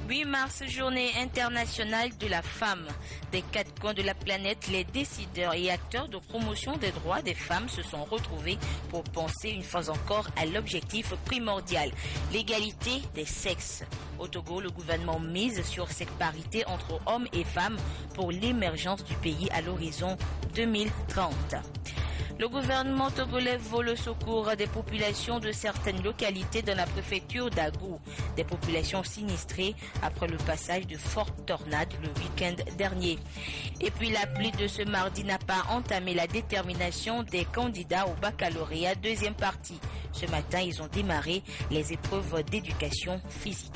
8 mars, journée internationale de la femme. Des quatre coins de la planète, les décideurs et acteurs de promotion des droits des femmes se sont retrouvés pour penser une fois encore à l'objectif primordial, l'égalité des sexes. Au Togo, le gouvernement mise sur cette parité entre hommes et femmes pour l'émergence du pays à l'horizon 2030. Le gouvernement togolais vole au secours des populations de certaines localités dans la préfecture d'Agou. Des populations sinistrées après le passage de fortes tornades le week-end dernier. Et puis la pluie de ce mardi n'a pas entamé la détermination des candidats au baccalauréat deuxième partie. Ce matin, ils ont démarré les épreuves d'éducation physique.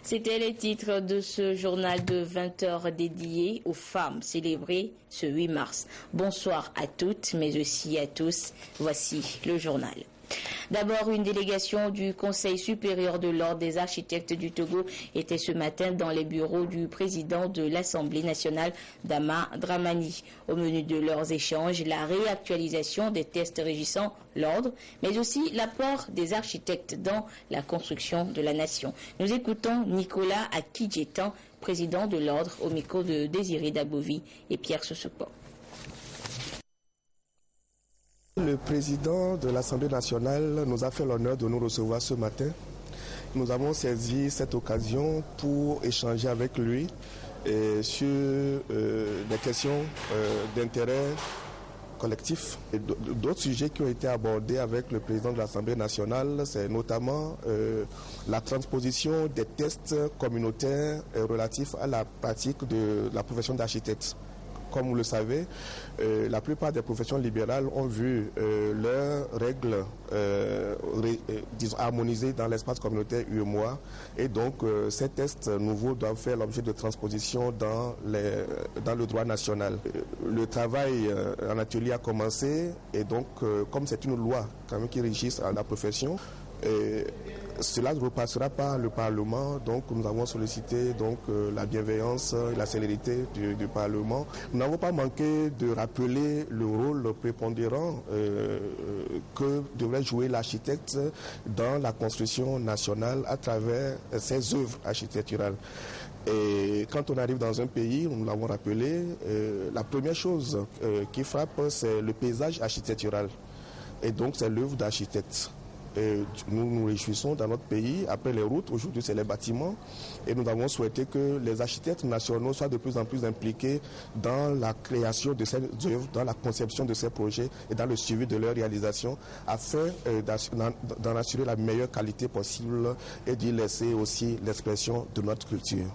C'était les titres de ce journal de 20h dédié aux femmes célébrées ce 8 mars. Bonsoir à toutes, mais aussi à tous. Voici le journal. D'abord, une délégation du Conseil supérieur de l'Ordre des architectes du Togo était ce matin dans les bureaux du président de l'Assemblée nationale, Dama Dramani. Au menu de leurs échanges, la réactualisation des tests régissant l'ordre, mais aussi l'apport des architectes dans la construction de la nation. Nous écoutons Nicolas Akidjetan, président de l'Ordre, au micro de Désiré Dabovi et Pierre Sosokpo. Le président de l'Assemblée nationale nous a fait l'honneur de nous recevoir ce matin. Nous avons saisi cette occasion pour échanger avec lui sur des questions d'intérêt collectif. D'autres sujets qui ont été abordés avec le président de l'Assemblée nationale, c'est notamment la transposition des tests communautaires relatifs à la pratique de la profession d'architecte. Comme vous le savez, la plupart des professions libérales ont vu leurs règles harmonisées dans l'espace communautaire UEMOA, et donc ces tests nouveaux doivent faire l'objet de transposition dans le droit national. Le travail en atelier a commencé, et donc comme c'est une loi quand même qui régisse la profession, cela repassera par le Parlement, donc nous avons sollicité la bienveillance et la célérité du Parlement. Nous n'avons pas manqué de rappeler le rôle prépondérant que devrait jouer l'architecte dans la construction nationale à travers ses œuvres architecturales. Et quand on arrive dans un pays, nous l'avons rappelé, la première chose qui frappe, c'est le paysage architectural. Et donc c'est l'œuvre d'architecte. Nous nous réjouissons dans notre pays, après les routes, aujourd'hui c'est les bâtiments, et nous avons souhaité que les architectes nationaux soient de plus en plus impliqués dans la création de ces œuvres, dans la conception de ces projets et dans le suivi de leur réalisation, afin d'en assurer la meilleure qualité possible et d'y laisser aussi l'expression de notre culture.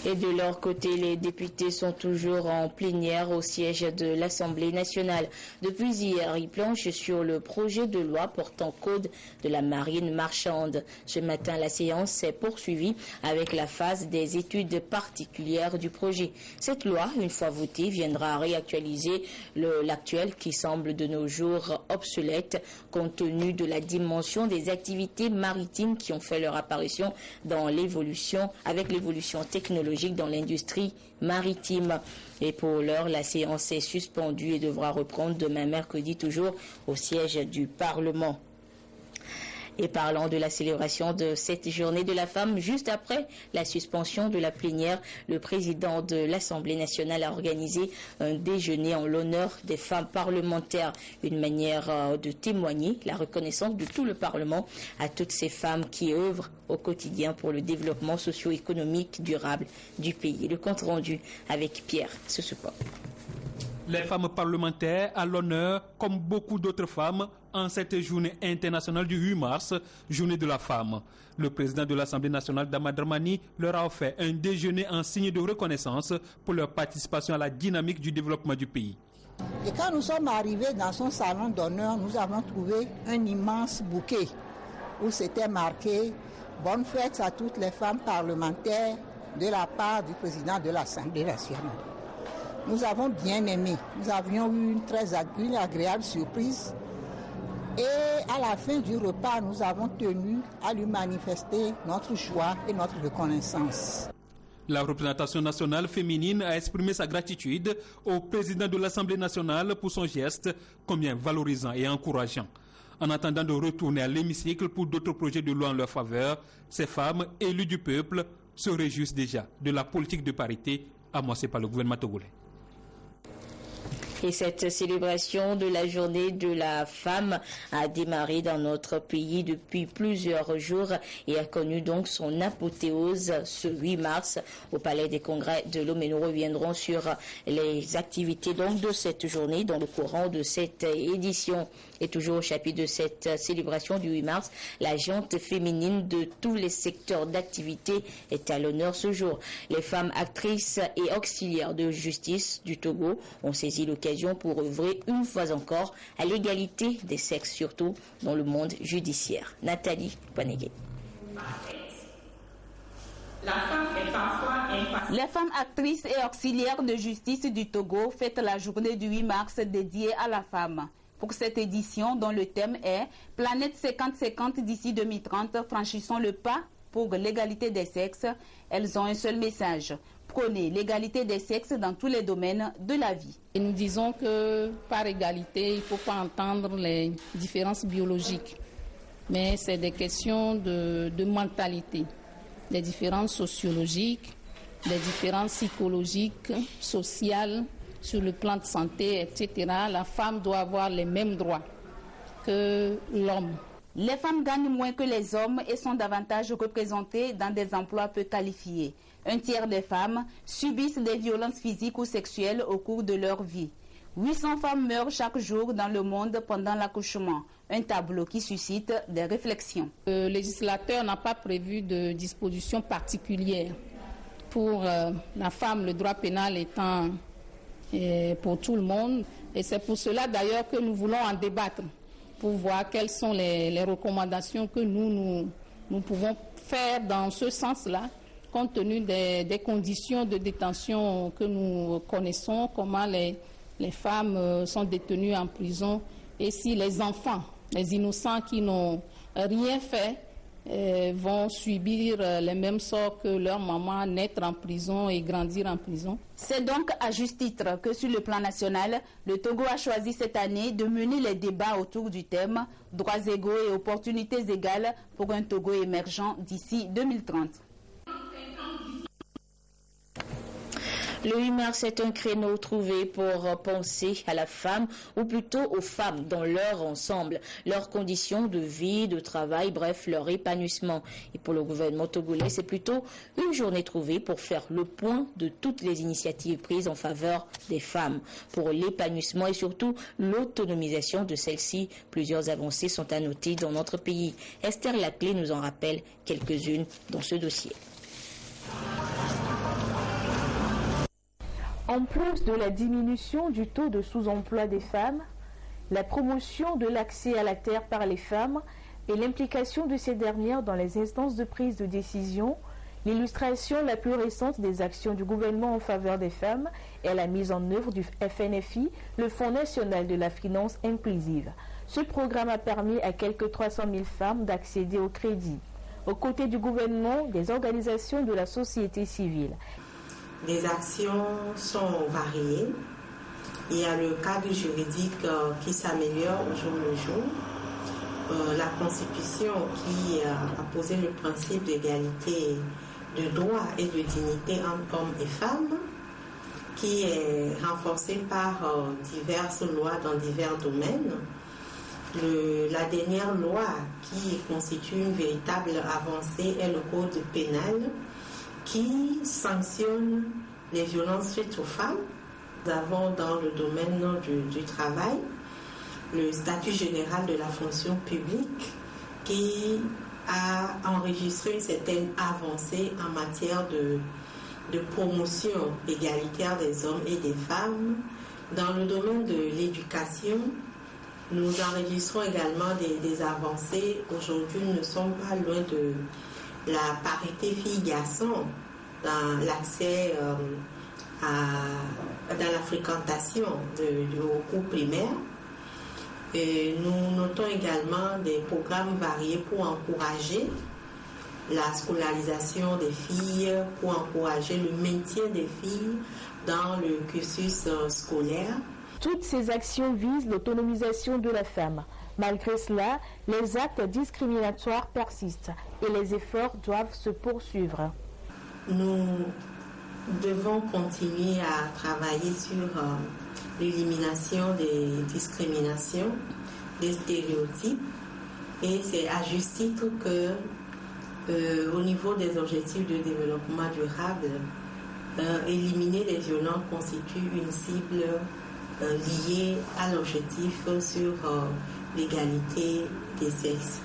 Et de leur côté, les députés sont toujours en plénière au siège de l'Assemblée nationale. Depuis hier, ils planchent sur le projet de loi portant code de la marine marchande. Ce matin, la séance s'est poursuivie avec la phase des études particulières du projet. Cette loi, une fois votée, viendra réactualiser l'actuel qui semble de nos jours obsolète compte tenu de la dimension des activités maritimes qui ont fait leur apparition dans avec l'évolution technologique dans l'industrie maritime. Et pour l'heure, la séance est suspendue et devra reprendre demain mercredi, toujours au siège du Parlement. Et parlant de la célébration de cette journée de la femme, juste après la suspension de la plénière, le président de l'Assemblée nationale a organisé un déjeuner en l'honneur des femmes parlementaires. Une manière de témoigner la reconnaissance de tout le Parlement à toutes ces femmes qui œuvrent au quotidien pour le développement socio-économique durable du pays. Le compte rendu avec Pierre Sosokpo. Les femmes parlementaires à l'honneur, comme beaucoup d'autres femmes, en cette journée internationale du 8 mars, journée de la femme. Le président de l'Assemblée nationale, Dama Dramani, leur a offert un déjeuner en signe de reconnaissance pour leur participation à la dynamique du développement du pays. Et quand nous sommes arrivés dans son salon d'honneur, nous avons trouvé un immense bouquet où c'était marqué « Bonne fête à toutes les femmes parlementaires » de la part du président de l'Assemblée nationale. Nous avons bien aimé. Nous avions eu une très agréable surprise. Et à la fin du repas, nous avons tenu à lui manifester notre joie et notre reconnaissance. La représentation nationale féminine a exprimé sa gratitude au président de l'Assemblée nationale pour son geste, combien valorisant et encourageant. En attendant de retourner à l'hémicycle pour d'autres projets de loi en leur faveur, ces femmes élues du peuple se réjouissent déjà de la politique de parité amorcée par le gouvernement togolais. Et cette célébration de la journée de la femme a démarré dans notre pays depuis plusieurs jours et a connu donc son apothéose ce 8 mars au Palais des Congrès de Lomé. Nous reviendrons sur les activités donc de cette journée dans le courant de cette édition. Et toujours au chapitre de cette célébration du 8 mars, la gente féminine de tous les secteurs d'activité est à l'honneur ce jour. Les femmes actrices et auxiliaires de justice du Togo ont saisi l'occasion pour œuvrer une fois encore à l'égalité des sexes, surtout dans le monde judiciaire. Nathalie Panegé. Les femmes actrices et auxiliaires de justice du Togo fêtent la journée du 8 mars dédiée à la femme. Pour cette édition, dont le thème est « Planète 50-50 d'ici 2030, franchissons le pas pour l'égalité des sexes », elles ont un seul message: prôner l'égalité des sexes dans tous les domaines de la vie. Et nous disons que par égalité, il ne faut pas entendre les différences biologiques, mais c'est des questions de mentalité, des différences sociologiques, des différences psychologiques, sociales, sur le plan de santé, etc. La femme doit avoir les mêmes droits que l'homme. Les femmes gagnent moins que les hommes et sont davantage représentées dans des emplois peu qualifiés. Un tiers des femmes subissent des violences physiques ou sexuelles au cours de leur vie. 800 femmes meurent chaque jour dans le monde pendant l'accouchement. Un tableau qui suscite des réflexions. Le législateur n'a pas prévu de dispositions particulières pour la femme, le droit pénal étant pour tout le monde. Et c'est pour cela d'ailleurs que nous voulons en débattre, pour voir quelles sont les recommandations que nous pouvons faire dans ce sens-là, compte tenu des conditions de détention que nous connaissons, comment les femmes sont détenues en prison, et si les enfants, les innocents qui n'ont rien fait, vont subir les mêmes sorts que leur maman, naître en prison et grandir en prison. C'est donc à juste titre que sur le plan national, le Togo a choisi cette année de mener les débats autour du thème « Droits égaux et opportunités égales pour un Togo émergent d'ici 2030 ». Le 8 mars est un créneau trouvé pour penser à la femme, ou plutôt aux femmes dans leur ensemble, leurs conditions de vie, de travail, bref, leur épanouissement. Et pour le gouvernement togolais, c'est plutôt une journée trouvée pour faire le point de toutes les initiatives prises en faveur des femmes. Pour l'épanouissement et surtout l'autonomisation de celles-ci, plusieurs avancées sont à noter dans notre pays. Esther Laclé nous en rappelle quelques-unes dans ce dossier. En plus de la diminution du taux de sous-emploi des femmes, la promotion de l'accès à la terre par les femmes et l'implication de ces dernières dans les instances de prise de décision, l'illustration la plus récente des actions du gouvernement en faveur des femmes est la mise en œuvre du FNFI, le Fonds national de la finance inclusive. Ce programme a permis à quelques 300 000 femmes d'accéder au crédit. Aux côtés du gouvernement, des organisations de la société civile. Les actions sont variées. Il y a le cadre juridique qui s'améliore au jour le jour. La Constitution qui a posé le principe d'égalité de droits et de dignité entre hommes et femmes, qui est renforcée par diverses lois dans divers domaines. La dernière loi qui constitue une véritable avancée est le Code pénal, qui sanctionne les violences faites aux femmes. Nous avons dans le domaine du travail le statut général de la fonction publique qui a enregistré une certaine avancée en matière de promotion égalitaire des hommes et des femmes. Dans le domaine de l'éducation, nous enregistrons également des avancées. Aujourd'hui, nous ne sommes pas loin de la parité filles-garçons dans l'accès dans la fréquentation au cours primaire. Et nous notons également des programmes variés pour encourager la scolarisation des filles, pour encourager le maintien des filles dans le cursus scolaire. Toutes ces actions visent l'autonomisation de la femme. Malgré cela, les actes discriminatoires persistent et les efforts doivent se poursuivre. Nous devons continuer à travailler sur l'élimination des discriminations, des stéréotypes, et c'est à juste titre que au niveau des objectifs de développement durable, éliminer les violences constitue une cible liée à l'objectif sur l'égalité des sexes.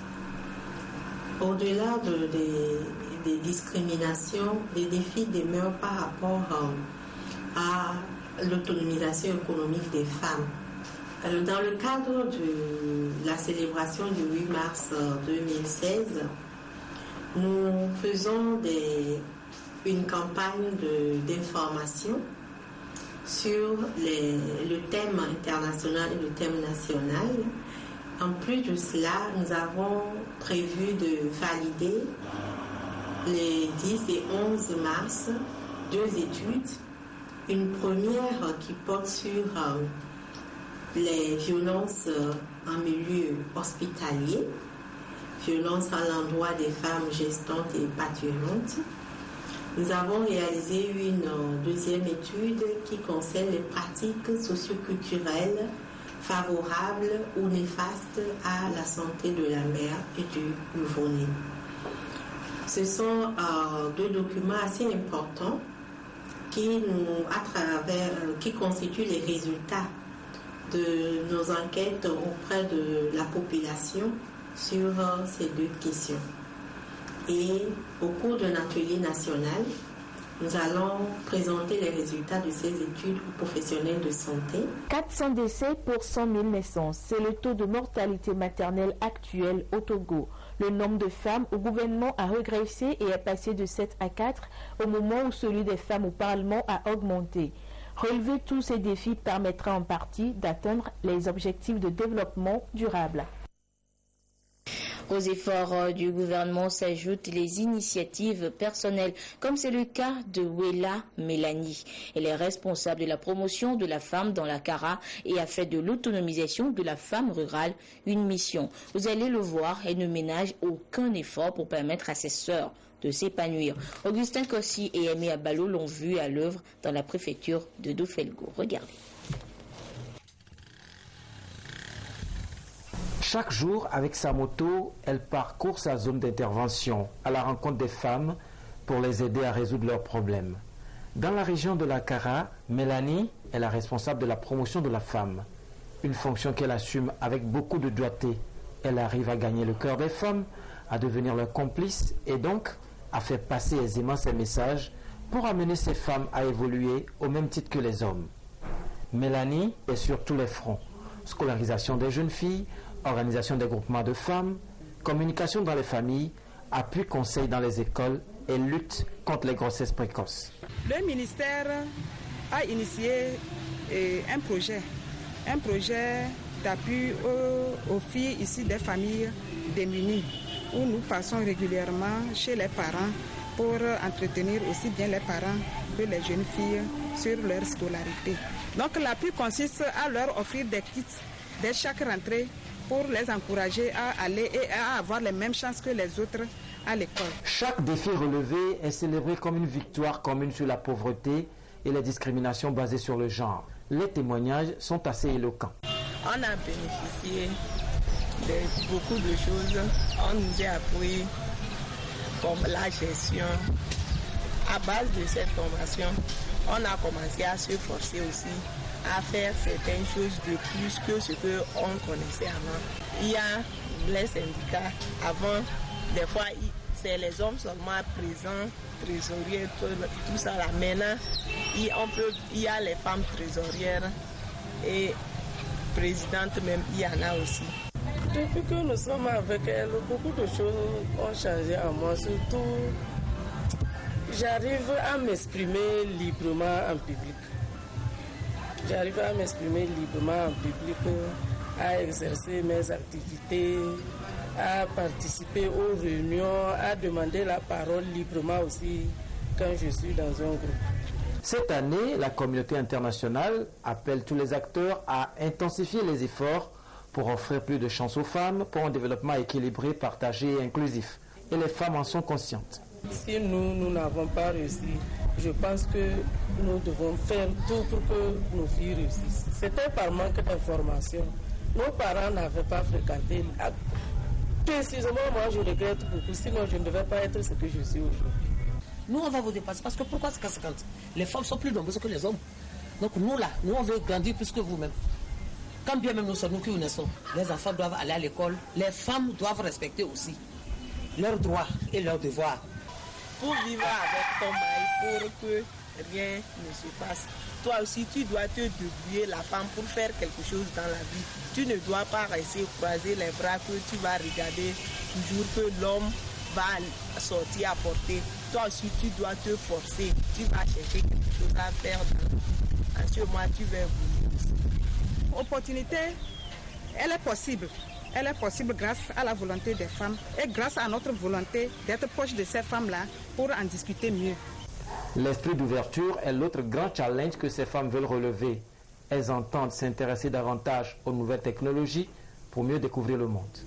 Au-delà des discriminations, des défis demeurent par rapport à l'autonomisation économique des femmes. Dans le cadre de la célébration du 8 mars 2016, nous faisons une campagne d'information sur le thème international et le thème national. En plus de cela, nous avons prévu de valider les 10 et 11 mars 2 études. Une première qui porte sur les violences en milieu hospitalier, violences à l'endroit des femmes gestantes et parturientes. Nous avons réalisé une deuxième étude qui concerne les pratiques socioculturelles favorables ou néfastes à la santé de la mère et du nouveau-né. Ce sont deux documents assez importants qui constituent les résultats de nos enquêtes auprès de la population sur ces deux questions. Et au cours d'un atelier national, nous allons présenter les résultats de ces études aux professionnels de santé. 400 décès pour 100 000 naissances, c'est le taux de mortalité maternelle actuel au Togo. Le nombre de femmes au gouvernement a régressé et est passé de 7 à 4 au moment où celui des femmes au Parlement a augmenté. Relever tous ces défis permettra en partie d'atteindre les objectifs de développement durable. Aux efforts du gouvernement s'ajoutent les initiatives personnelles, comme c'est le cas de Wela Mélanie. Elle est responsable de la promotion de la femme dans la Kara et a fait de l'autonomisation de la femme rurale une mission. Vous allez le voir, elle ne ménage aucun effort pour permettre à ses sœurs de s'épanouir. Augustin Kossi et Aimé Abalo l'ont vu à l'œuvre dans la préfecture de Dofelgo. Regardez. Chaque jour, avec sa moto, elle parcourt sa zone d'intervention à la rencontre des femmes pour les aider à résoudre leurs problèmes. Dans la région de la Kara, Mélanie est la responsable de la promotion de la femme, une fonction qu'elle assume avec beaucoup de doigté. Elle arrive à gagner le cœur des femmes, à devenir leur complice et donc à faire passer aisément ses messages pour amener ces femmes à évoluer au même titre que les hommes. Mélanie est sur tous les fronts: scolarisation des jeunes filles, organisation des groupements de femmes, communication dans les familles, appui conseil dans les écoles et lutte contre les grossesses précoces. Le ministère a initié un projet d'appui aux filles issues des familles démunies, où nous passons régulièrement chez les parents pour entretenir aussi bien les parents que les jeunes filles sur leur scolarité. Donc l'appui consiste à leur offrir des kits dès chaque rentrée pour les encourager à aller et à avoir les mêmes chances que les autres à l'école. Chaque défi relevé est célébré comme une victoire commune sur la pauvreté et les discriminations basées sur le genre. Les témoignages sont assez éloquents. On a bénéficié de beaucoup de choses. On nous a appris comme la gestion. À base de cette formation, on a commencé à se forcer aussi à faire certaines choses de plus que ce qu'on connaissait avant. Il y a les syndicats. Avant, des fois, c'est les hommes seulement présents, trésoriers, tout ça là. Maintenant, il y a les femmes trésorières et présidentes même, il y en a aussi. Depuis que nous sommes avec elle, beaucoup de choses ont changé en moi. Surtout, j'arrive à m'exprimer librement en public. J'arrive à m'exprimer librement en public, à exercer mes activités, à participer aux réunions, à demander la parole librement aussi quand je suis dans un groupe. Cette année, la communauté internationale appelle tous les acteurs à intensifier les efforts pour offrir plus de chances aux femmes pour un développement équilibré, partagé et inclusif. Et les femmes en sont conscientes. Si nous n'avons pas réussi, je pense que nous devons faire tout pour que nos filles réussissent. C'était par manque d'information. Nos parents n'avaient pas fréquenté. Précisément, moi, je regrette beaucoup. Sinon, je ne devais pas être ce que je suis aujourd'hui. Nous, on va vous dépasser. Parce que pourquoi c'est 50 ? Les femmes sont plus nombreuses que les hommes. Donc nous, là, nous, on veut grandir plus que vous-même. Quand bien même nous sommes nous qui naissons, les enfants doivent aller à l'école. Les femmes doivent respecter aussi leurs droits et leurs devoirs. Pour vivre avec ton mari, pour que rien ne se passe. Toi aussi, tu dois te débrouiller la femme pour faire quelque chose dans la vie. Tu ne dois pas rester croiser les bras que tu vas regarder toujours que l'homme va sortir à porter. Toi aussi, tu dois te forcer. Tu vas chercher quelque chose à faire dans la vie. En ce moment, tu vas vouloir. L'opportunité, elle est possible. Elle est possible grâce à la volonté des femmes et grâce à notre volonté d'être proche de ces femmes-là pour en discuter mieux. L'esprit d'ouverture est l'autre grand challenge que ces femmes veulent relever. Elles entendent s'intéresser davantage aux nouvelles technologies pour mieux découvrir le monde.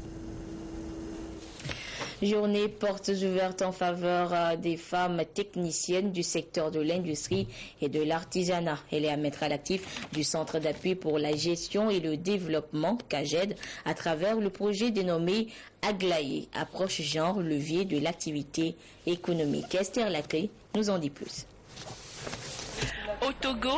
Journée portes ouvertes en faveur des femmes techniciennes du secteur de l'industrie et de l'artisanat. Elle est à mettre à l'actif du Centre d'appui pour la gestion et le développement, CAGED, à travers le projet dénommé Aglaé, approche genre levier de l'activité économique. Esther Laclé nous en dit plus. Au Togo,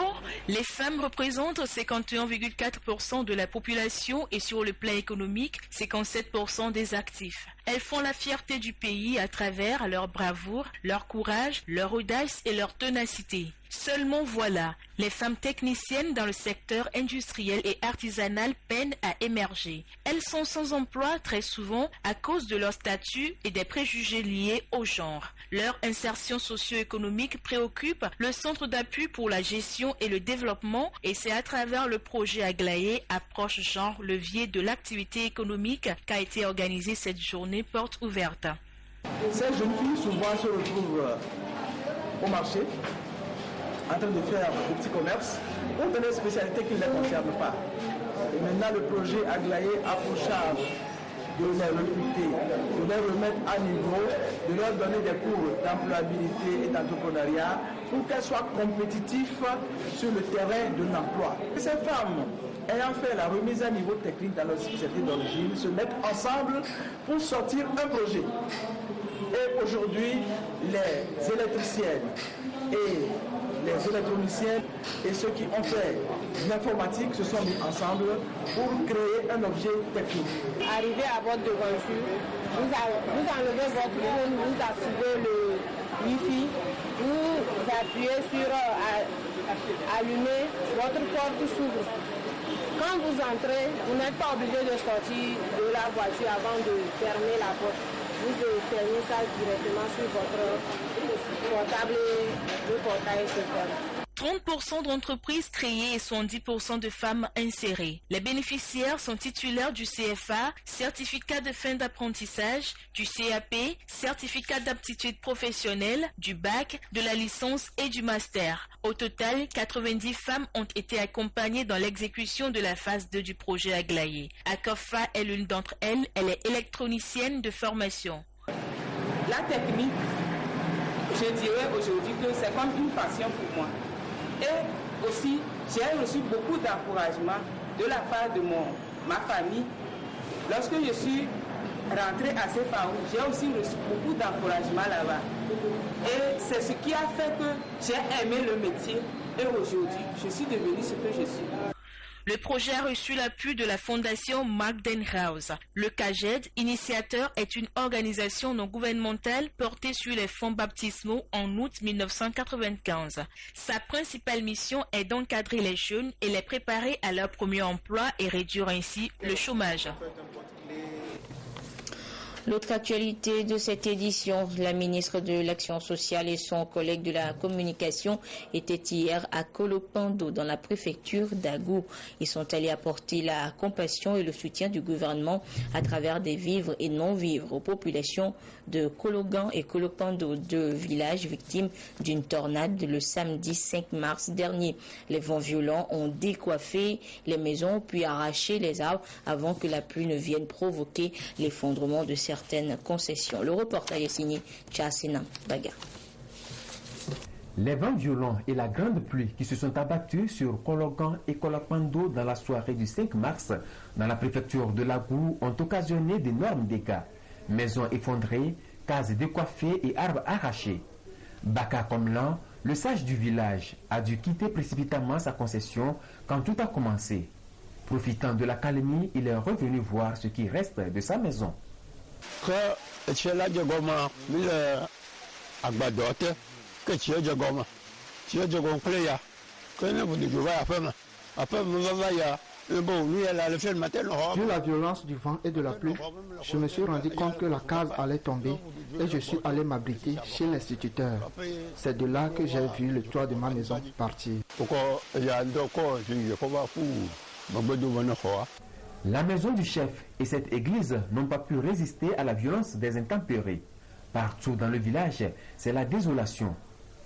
les femmes représentent 51,4% de la population et sur le plan économique, 57% des actifs. Elles font la fierté du pays à travers leur bravoure, leur courage, leur audace et leur ténacité. Seulement voilà, les femmes techniciennes dans le secteur industriel et artisanal peinent à émerger. Elles sont sans emploi très souvent à cause de leur statut et des préjugés liés au genre. Leur insertion socio-économique préoccupe le Centre d'appui pour la gestion et le développement et c'est à travers le projet Aglaé, approche genre levier de l'activité économique qu'a été organisée cette journée porte ouverte. Ces jeunes filles souvent se retrouvent au marché en train de faire des petits commerces ou dans des spécialités qui ne les concernent pas. Et maintenant, le projet Aglaé a pour charge de les recruter, de les remettre à niveau, de leur donner des cours d'employabilité et d'entrepreneuriat pour qu'elles soient compétitives sur le terrain de l'emploi. Ces femmes, ayant fait la remise à niveau technique dans leur spécialité d'origine, se mettent ensemble pour sortir un projet. Et aujourd'hui, les électriciennes et les électroniciens et ceux qui ont fait l'informatique se sont mis ensemble pour créer un objet technique. Arrivé à votre devanture, vous enlevez votre phone, vous activez le Wi-Fi, vous appuyez sur allumer, votre porte s'ouvre. Quand vous entrez, vous n'êtes pas obligé de sortir de la voiture avant de fermer la porte. Vous fermez ça directement sur votre portable et le portail se ferme. 30% d'entreprises créées et 70% de femmes insérées. Les bénéficiaires sont titulaires du CFA, certificat de fin d'apprentissage, du CAP, certificat d'aptitude professionnelle, du bac, de la licence et du master. Au total, 90 femmes ont été accompagnées dans l'exécution de la phase 2 du projet Aglaé. Akofa est l'une d'entre elles, elle est électronicienne de formation. La technique, je dirais aujourd'hui que c'est comme une passion pour moi. Et aussi, j'ai reçu beaucoup d'encouragement de la part de ma famille. Lorsque je suis rentrée à CFAO, j'ai aussi reçu beaucoup d'encouragement là-bas. Et c'est ce qui a fait que j'ai aimé le métier. Et aujourd'hui, je suis devenue ce que je suis. Le projet a reçu l'appui de la fondation Magdenhaus. Le CAGED, initiateur, est une organisation non gouvernementale portée sur les fonds baptismaux en août 1995. Sa principale mission est d'encadrer les jeunes et les préparer à leur premier emploi et réduire ainsi le chômage. L'autre actualité de cette édition, la ministre de l'Action sociale et son collègue de la communication étaient hier à Kolopando dans la préfecture d'Agou. Ils sont allés apporter la compassion et le soutien du gouvernement à travers des vivres et non-vivres aux populations de Kologan et Kolopando, deux villages victimes d'une tornade le samedi 5 mars dernier. Les vents violents ont décoiffé les maisons puis arraché les arbres avant que la pluie ne vienne provoquer l'effondrement de certaines concessions. Le reportage est signé Tchassina Baga. Les vents violents et la grande pluie qui se sont abattus sur Kologan et Kolopando dans la soirée du 5 mars dans la préfecture de Lagou ont occasionné d'énormes dégâts. Maisons effondrées, cases décoiffées et arbres arrachés. Baka Komlan, le sage du village, a dû quitter précipitamment sa concession quand tout a commencé. Profitant de la calmie, il est revenu voir ce qui reste de sa maison. Vu la violence du vent et de la pluie, je me suis rendu compte que la case allait tomber et je suis allé m'abriter chez l'instituteur. C'est de là que j'ai vu le toit de ma maison partir. La maison du chef et cette église n'ont pas pu résister à la violence des intempéries. Partout dans le village, c'est la désolation.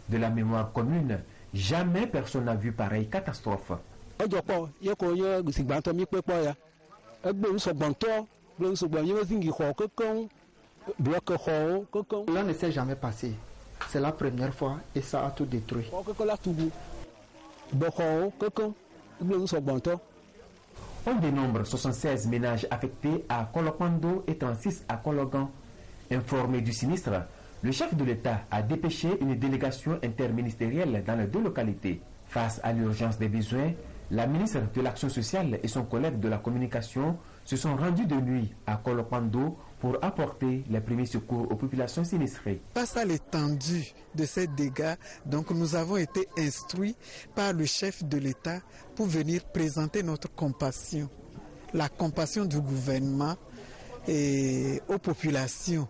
De la mémoire commune, jamais personne n'a vu pareille catastrophe. Cela ne s'est jamais passé. C'est la première fois et ça a tout détruit. On dénombre 76 ménages affectés à Kolopando et 36 à Kologan. Informé du sinistre, le chef de l'État a dépêché une délégation interministérielle dans les deux localités. Face à l'urgence des besoins, la ministre de l'Action sociale et son collègue de la communication se sont rendus de nuit à Kolopando pour apporter les premiers secours aux populations sinistrées. Face à l'étendue de ces dégâts, donc nous avons été instruits par le chef de l'État pour venir présenter notre compassion, la compassion du gouvernement et aux populations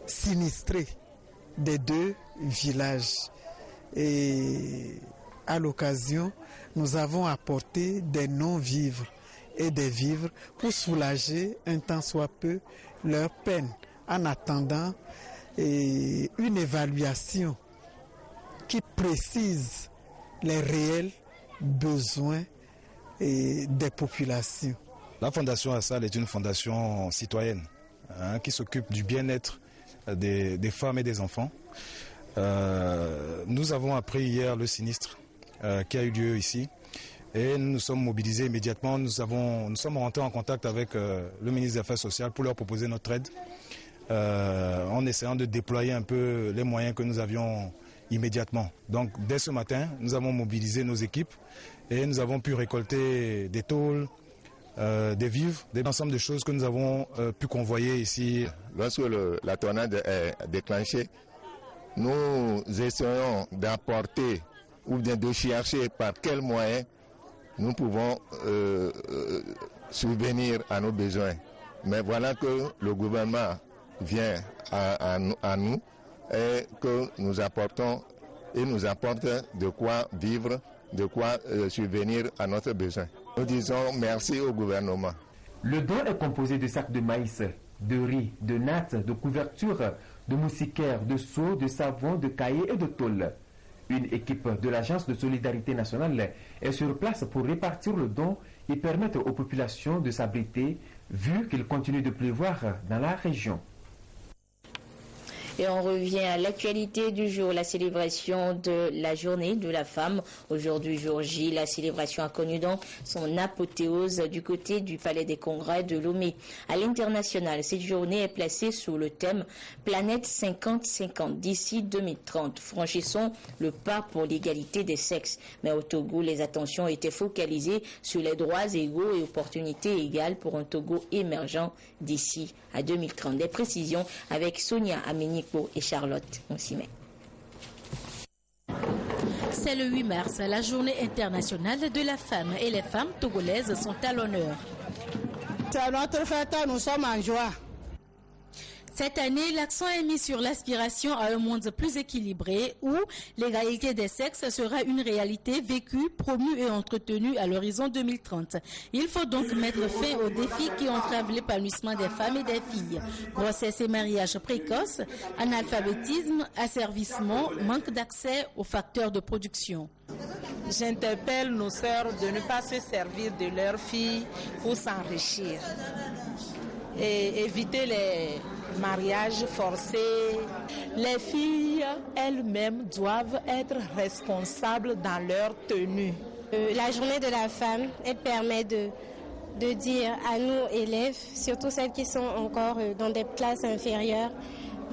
sinistrées des deux villages. Et à l'occasion, nous avons apporté des non-vivres et des vivres pour soulager un tant soit peu leur peine en attendant une évaluation qui précise les réels besoins des populations. La Fondation Assal est une fondation citoyenne qui s'occupe du bien-être des femmes et des enfants. Nous avons appris hier le sinistre qui a eu lieu ici et nous nous sommes mobilisés immédiatement. Nous sommes rentrés en contact avec le ministre des Affaires sociales pour leur proposer notre aide en essayant de déployer un peu les moyens que nous avions immédiatement. Donc dès ce matin, nous avons mobilisé nos équipes et nous avons pu récolter des tôles, des vivres, des ensembles de choses que nous avons pu convoyer ici. Lorsque la tornade est déclenchée, nous essayons d'apporter ou bien de chercher par quels moyens nous pouvons subvenir à nos besoins. Mais voilà que le gouvernement vient à nous et que nous apportons et nous apporte de quoi vivre, de quoi subvenir à notre besoin. Nous disons merci au gouvernement. Le don est composé de sacs de maïs, de riz, de nattes, de couvertures, de moustiquaires, de seaux, de savon, de cahiers et de tôles. Une équipe de l'Agence de solidarité nationale est sur place pour répartir le don et permettre aux populations de s'abriter vu qu'il continue de pleuvoir dans la région. Et on revient à l'actualité du jour, la célébration de la journée de la femme. Aujourd'hui, jour J, la célébration a connu donc son apothéose du côté du Palais des Congrès de Lomé. À l'international, cette journée est placée sous le thème Planète 50-50 d'ici 2030. Franchissons le pas pour l'égalité des sexes. Mais au Togo, les attentions étaient focalisées sur les droits égaux et opportunités égales pour un Togo émergent d'ici à 2030. Des précisions avec Sonia Aménico et Charlotte Monsimé. C'est le 8 mars, la journée internationale de la femme et les femmes togolaises sont à l'honneur. C'est notre fête, nous sommes en joie. Cette année, l'accent est mis sur l'aspiration à un monde plus équilibré où l'égalité des sexes sera une réalité vécue, promue et entretenue à l'horizon 2030. Il faut donc mettre fin aux défis qui entravent l'épanouissement des femmes et des filles. Grossesse et mariage précoce, analphabétisme, asservissement, manque d'accès aux facteurs de production. J'interpelle nos sœurs de ne pas se servir de leurs filles pour s'enrichir et éviter les mariages forcés. Les filles elles-mêmes doivent être responsables dans leur tenue. La journée de la femme, elle permet de dire à nos élèves, surtout celles qui sont encore dans des classes inférieures,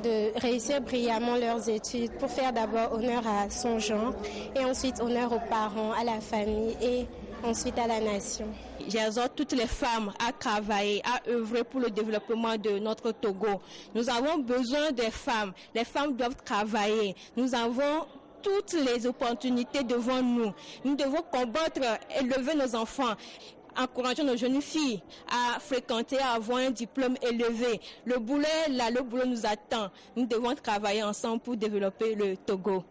de réussir brillamment leurs études pour faire d'abord honneur à son genre et ensuite honneur aux parents, à la famille et ensuite à la nation. J'exhorte toutes les femmes à travailler, à œuvrer pour le développement de notre Togo. Nous avons besoin des femmes. Les femmes doivent travailler. Nous avons toutes les opportunités devant nous. Nous devons combattre, élever nos enfants. Encourageons nos jeunes filles à fréquenter, à avoir un diplôme élevé. Le boulot est là, le boulot nous attend. Nous devons travailler ensemble pour développer le Togo.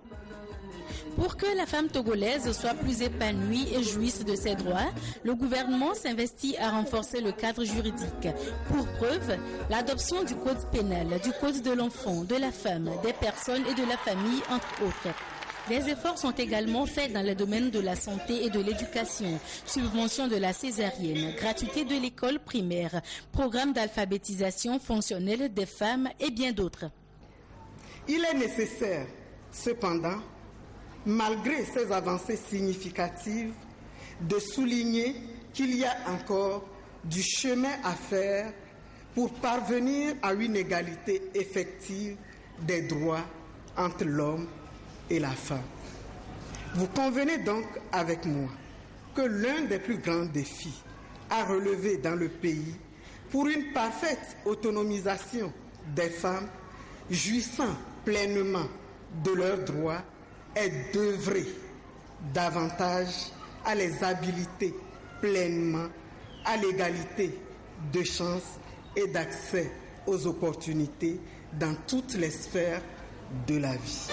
Pour que la femme togolaise soit plus épanouie et jouisse de ses droits, le gouvernement s'investit à renforcer le cadre juridique. Pour preuve, l'adoption du code pénal, du code de l'enfant, de la femme, des personnes et de la famille, entre autres. Des efforts sont également faits dans le domaine de la santé et de l'éducation, subvention de la césarienne, gratuité de l'école primaire, programme d'alphabétisation fonctionnelle des femmes et bien d'autres. Il est nécessaire, cependant, malgré ces avancées significatives, de souligner qu'il y a encore du chemin à faire pour parvenir à une égalité effective des droits entre l'homme et la femme. Vous convenez donc avec moi que l'un des plus grands défis à relever dans le pays pour une parfaite autonomisation des femmes jouissant pleinement de leurs droits est d'œuvrer davantage à les habiliter pleinement à l'égalité de chances et d'accès aux opportunités dans toutes les sphères de la vie.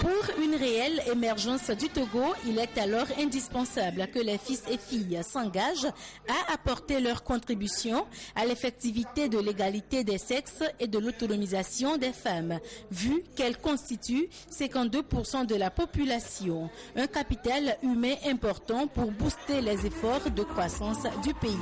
Pour une réelle émergence du Togo, il est alors indispensable que les fils et filles s'engagent à apporter leur contribution à l'effectivité de l'égalité des sexes et de l'autonomisation des femmes, vu qu'elles constituent 52% de la population, un capital humain important pour booster les efforts de croissance du pays.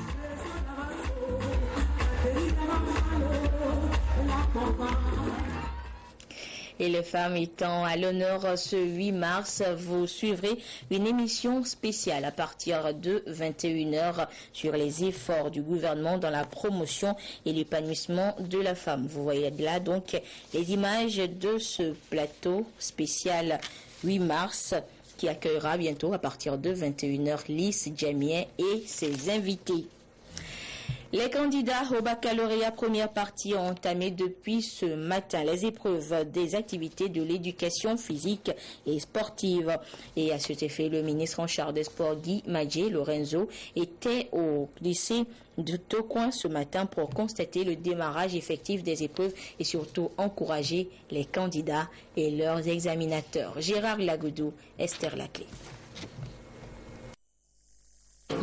Et les femmes étant à l'honneur ce 8 mars, vous suivrez une émission spéciale à partir de 21h sur les efforts du gouvernement dans la promotion et l'épanouissement de la femme. Vous voyez là donc les images de ce plateau spécial 8 mars qui accueillera bientôt à partir de 21h Lys Djamien et ses invités. Les candidats au baccalauréat première partie ont entamé depuis ce matin les épreuves des activités de l'éducation physique et sportive. Et à cet effet, le ministre en charge des sports, Guy Madjé Lorenzo, était au lycée de Tocoin ce matin pour constater le démarrage effectif des épreuves et surtout encourager les candidats et leurs examinateurs. Gérard Lagoudou, Esther Laclé.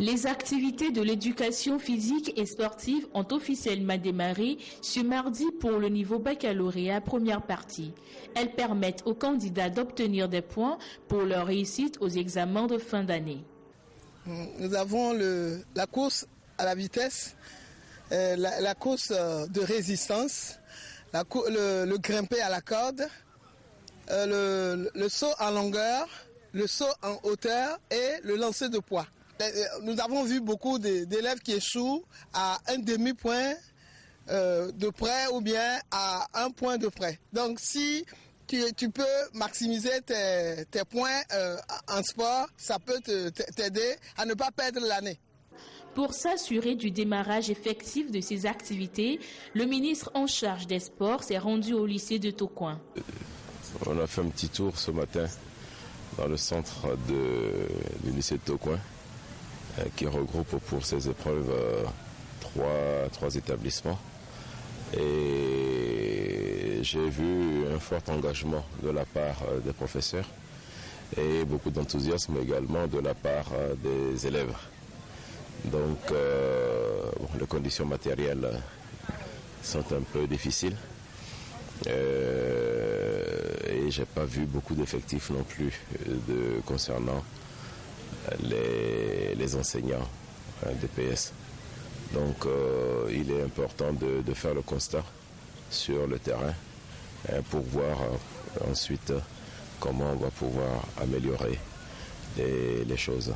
Les activités de l'éducation physique et sportive ont officiellement démarré ce mardi pour le niveau baccalauréat première partie. Elles permettent aux candidats d'obtenir des points pour leur réussite aux examens de fin d'année. Nous avons la course à la vitesse, la course de résistance, le grimper à la corde, le saut en longueur, le saut en hauteur et le lancer de poids. Nous avons vu beaucoup d'élèves qui échouent à un demi-point de près ou bien à un point de près. Donc si tu peux maximiser tes points en sport, ça peut t'aider à ne pas perdre l'année. Pour s'assurer du démarrage effectif de ces activités, le ministre en charge des sports s'est rendu au lycée de Tocoin. On a fait un petit tour ce matin dans le centre du lycée de Tocoin, qui regroupe pour ces épreuves 3 établissements. Et il y a eu 2 j'ai vu un fort engagement de la part des professeurs et beaucoup d'enthousiasme également de la part des élèves. Donc les conditions matérielles sont un peu difficiles et j'ai pas vu beaucoup d'effectifs non plus concernant les enseignants DPS. Donc il est important de faire le constat sur le terrain pour voir ensuite comment on va pouvoir améliorer les choses.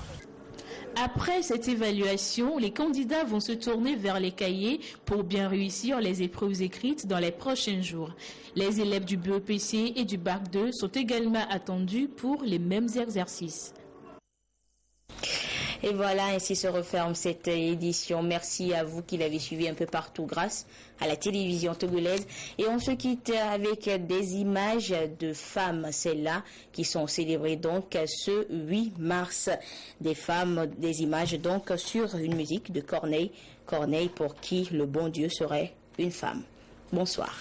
Après cette évaluation, les candidats vont se tourner vers les cahiers pour bien réussir les épreuves écrites dans les prochains jours. Les élèves du BEPC et du Bac 2 sont également attendus pour les mêmes exercices. Et voilà, ainsi se referme cette édition. Merci à vous qui l'avez suivi un peu partout grâce à la télévision togolaise. Et on se quitte avec des images de femmes, celles-là, qui sont célébrées donc ce 8 mars. Des femmes, des images donc sur une musique de Corneille. Corneille pour qui le bon Dieu serait une femme. Bonsoir.